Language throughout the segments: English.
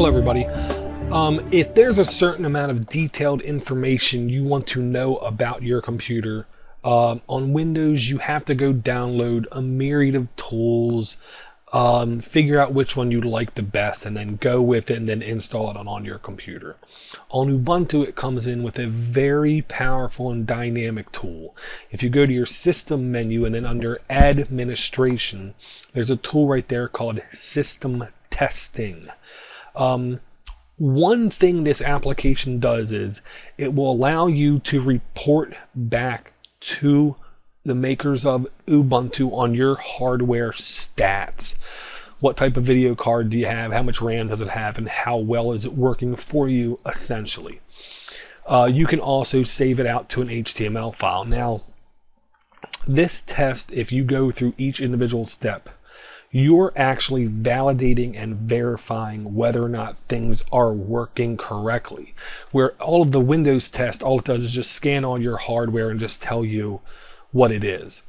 Hello everybody. If there's a certain amount of detailed information you want to know about your computer, on Windows you have to go download a myriad of tools, figure out which one you like the best, and then go with it and then install it on your computer. On Ubuntu it comes in with a very powerful and dynamic tool. If you go to your System menu and then under Administration, there's a tool right there called System Testing. One thing this application does is it will allow you to report back to the makers of Ubuntu on your hardware stats. What type of video card do you have? How much RAM does it have? And how well is it working for you, essentially? You can also save it out to an HTML file. Now, this test, if you go through each individual step, you're actually validating and verifying whether or not things are working correctly. Where all of the Windows test, all it does is just scan all your hardware and just tell you what it is.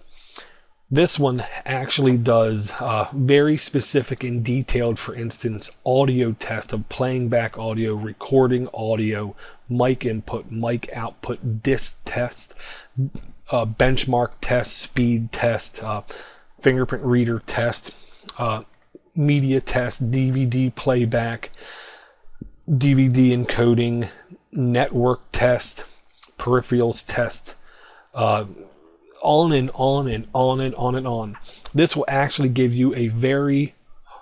This one actually does very specific and detailed, for instance, audio test of playing back audio, recording audio, mic input, mic output, disk test, benchmark test, speed test, fingerprint reader test, media test, DVD playback, DVD encoding, network test, peripherals test, on and on and on and on and on. This will actually give you a very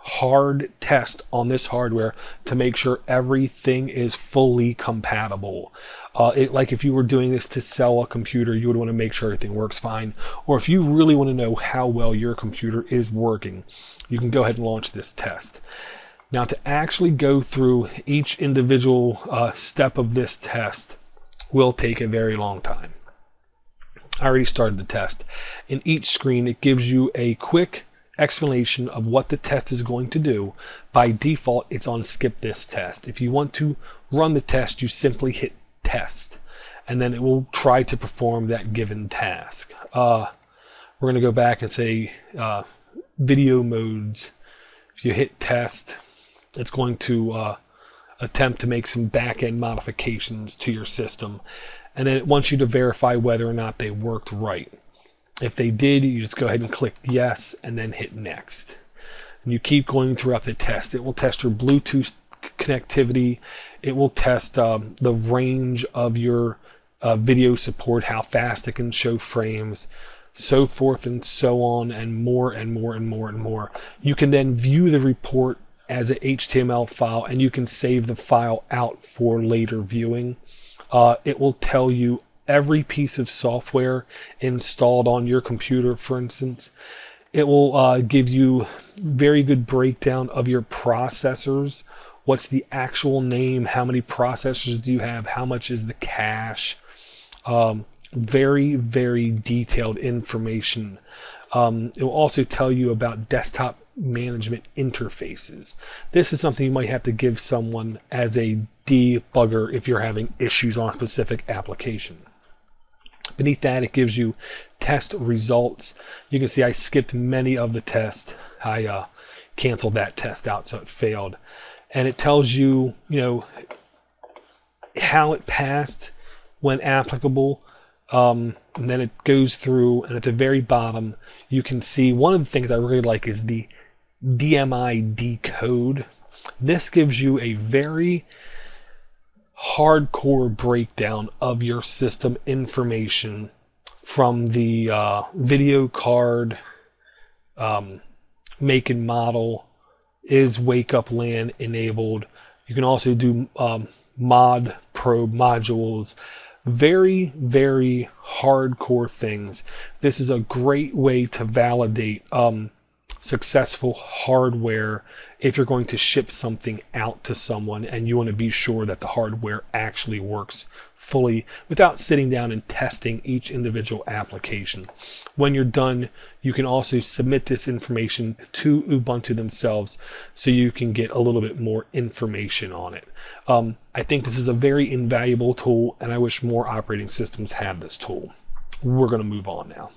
hard test on this hardware to make sure everything is fully compatible. Like if you were doing this to sell a computer, you would want to make sure everything works fine. Or if you really want to know how well your computer is working, you can go ahead and launch this test. Now, to actually go through each individual step of this test will take a very long time. I already started the test. In each screen, it gives you a quick explanation of what the test is going to do. By default, it's on skip this test. If you want to run the test, you simply hit test, and then it will try to perform that given task. We're going to go back and say video modes. If you hit test, it's going to attempt to make some back-end modifications to your system, and then it wants you to verify whether or not they worked right. If they did, you just go ahead and click yes and then hit next. And you keep going throughout the test. It will test your Bluetooth connectivity. It will test the range of your video support, how fast it can show frames, so forth and so on, and more and more and more and more. You can then view the report as an HTML file, and you can save the file out for later viewing. It will tell you every piece of software installed on your computer, for instance. It will give you very good breakdown of your processors. What's the actual name? How many processors do you have? How much is the cache? Very, very detailed information. It will also tell you about desktop management interfaces. This is something you might have to give someone as a debugger if you're having issues on a specific application. Beneath that, it gives you test results. You can see I skipped many of the tests. I canceled that test out, so it failed. And it tells you, how it passed when applicable. And then it goes through, and at the very bottom, you can see one of the things I really like is the DMI decode. This gives you a very hardcore breakdown of your system information from the video card, make and model, is wake up LAN enabled. You can also do mod probe modules. Very, very hardcore things. This is a great way to validate successful hardware if you're going to ship something out to someone and you want to be sure that the hardware actually works fully without sitting down and testing each individual application. When you're done, you can also submit this information to Ubuntu themselves so you can get a little bit more information on it. I think this is a very invaluable tool, and I wish more operating systems have this tool. We're going to move on now.